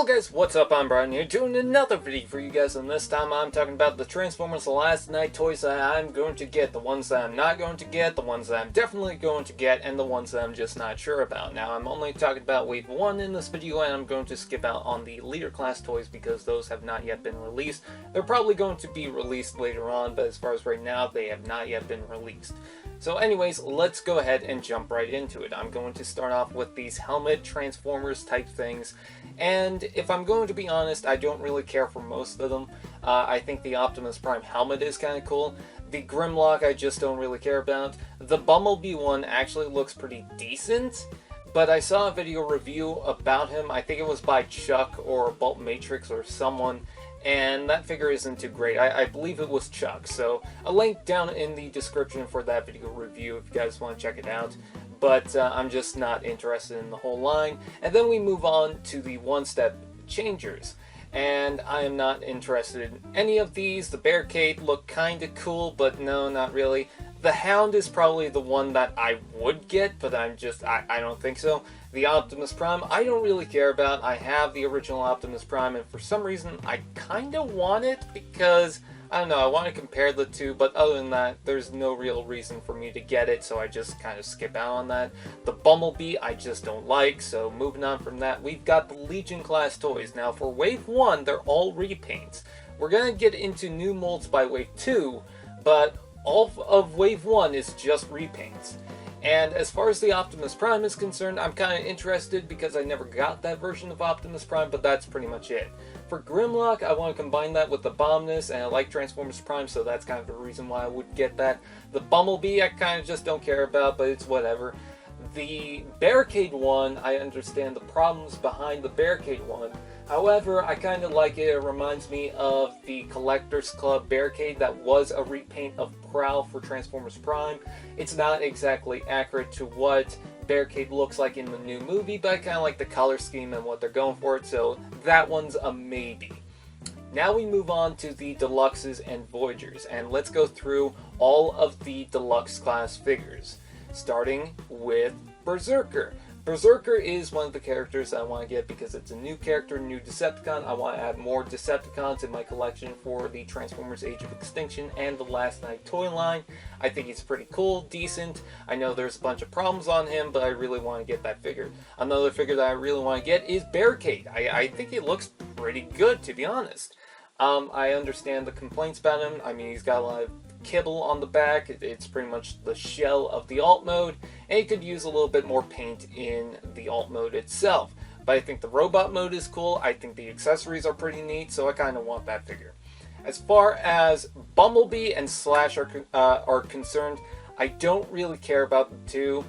Hello guys, what's up? I'm Brian here doing another video for you guys, and this time I'm talking about the Transformers Last Night toys that I'm going to get, the ones that I'm not going to get, the ones that I'm definitely going to get, and the ones that I'm just not sure about. Now I'm only talking about Wave 1 in this video, and I'm going to skip out on the Leader Class toys because those have not yet been released. They're probably going to be released later on, but as far as right now, they have not yet been released. So anyways, let's go ahead and jump right into it. I'm going to start off with these helmet Transformers type things, and if I'm going to be honest, I don't really care for most of them. I think the Optimus Prime helmet is kind of cool. The Grimlock I just don't really care about. The Bumblebee one actually looks pretty decent, but I saw a video review about him. I think it was by Chuck or Baltmatrix or someone, and that figure isn't too great. I believe it was Chuck, so a link down in the description for that video review if you guys want to check it out. But I'm just not interested in the whole line. And then we move on to the one-step changers, and I am not interested in any of these. The Barricade look kind of cool, but no, not really. The Hound is probably the one that I would get, but I don't think so. The Optimus Prime, I don't really care about. I have the original Optimus Prime, and for some reason, I kind of want it because, I don't know, I want to compare the two, but other than that, there's no real reason for me to get it, so I just kind of skip out on that. The Bumblebee, I just don't like, so moving on from that, we've got the Legion class toys. Now, for Wave 1, they're all repaints. We're going to get into new molds by Wave 2, but all of Wave 1 is just repaints. And as far as the Optimus Prime is concerned, I'm kind of interested because I never got that version of Optimus Prime, but that's pretty much it. For Grimlock, I want to combine that with the Bombness, and I like Transformers Prime, so that's kind of the reason why I would get that. The Bumblebee, I kind of just don't care about, but it's whatever. The Barricade one, I understand the problems behind the Barricade one. However, I kind of like it. It reminds me of the Collectors Club Barricade that was a repaint of Prowl for Transformers Prime. It's not exactly accurate to what Barricade looks like in the new movie, but I kind of like the color scheme and what they're going for it, so that one's a maybe. Now we move on to the Deluxes and Voyagers, and let's go through all of the Deluxe class figures, starting with Berserker. Berserker is one of the characters I want to get because it's a new character, new Decepticon. I want to add more Decepticons in my collection for the Transformers Age of Extinction and the Last Night toy line. I think he's pretty cool, decent. I know there's a bunch of problems on him, but I really want to get that figure. Another figure that I really want to get is Barricade. I think he looks pretty good, to be honest. I understand the complaints about him. I mean, he's got a lot of kibble on the back. It's pretty much the shell of the alt mode, and you could use a little bit more paint in the alt mode itself. But I think the robot mode is cool. I think the accessories are pretty neat, so I kind of want that figure. As far as Bumblebee and Slash are concerned, I don't really care about the two.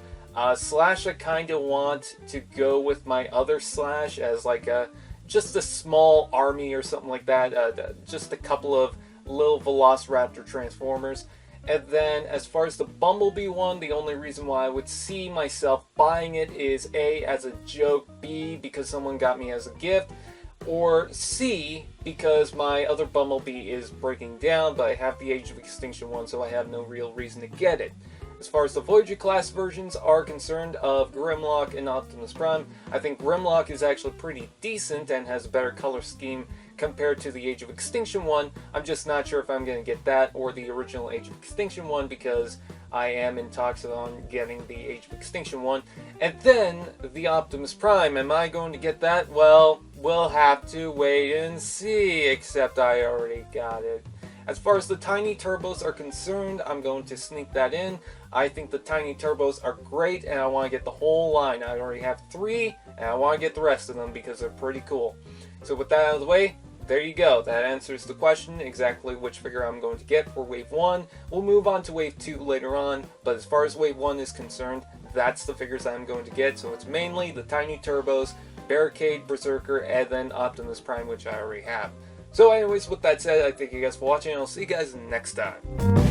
Slash I kind of want to go with my other Slash as like just a small army or something like that, just a couple of little Velociraptor Transformers. And then as far as the Bumblebee one, the only reason why I would see myself buying it is A, as a joke, B, because someone got me as a gift, or C, because my other Bumblebee is breaking down, but I have the Age of Extinction one, so I have no real reason to get it. As far as the Voyager class versions are concerned of Grimlock and Optimus Prime, I think Grimlock is actually pretty decent and has a better color scheme compared to the Age of Extinction one. I'm just not sure if I'm going to get that or the original Age of Extinction one because I am in talks on getting the Age of Extinction one. And then the Optimus Prime, am I going to get that? Well, we'll have to wait and see, except I already got it. As far as the Tiny Turbos are concerned, I'm going to sneak that in. I think the Tiny Turbos are great, and I want to get the whole line. I already have 3, and I want to get the rest of them because they're pretty cool. So with that out of the way, there you go. That answers the question, exactly which figure I'm going to get for Wave 1. We'll move on to Wave 2 later on, but as far as Wave 1 is concerned, that's the figures I'm going to get. So it's mainly the Tiny Turbos, Barricade, Berserker, and then Optimus Prime, which I already have. So anyways, with that said, I thank you guys for watching, and I'll see you guys next time.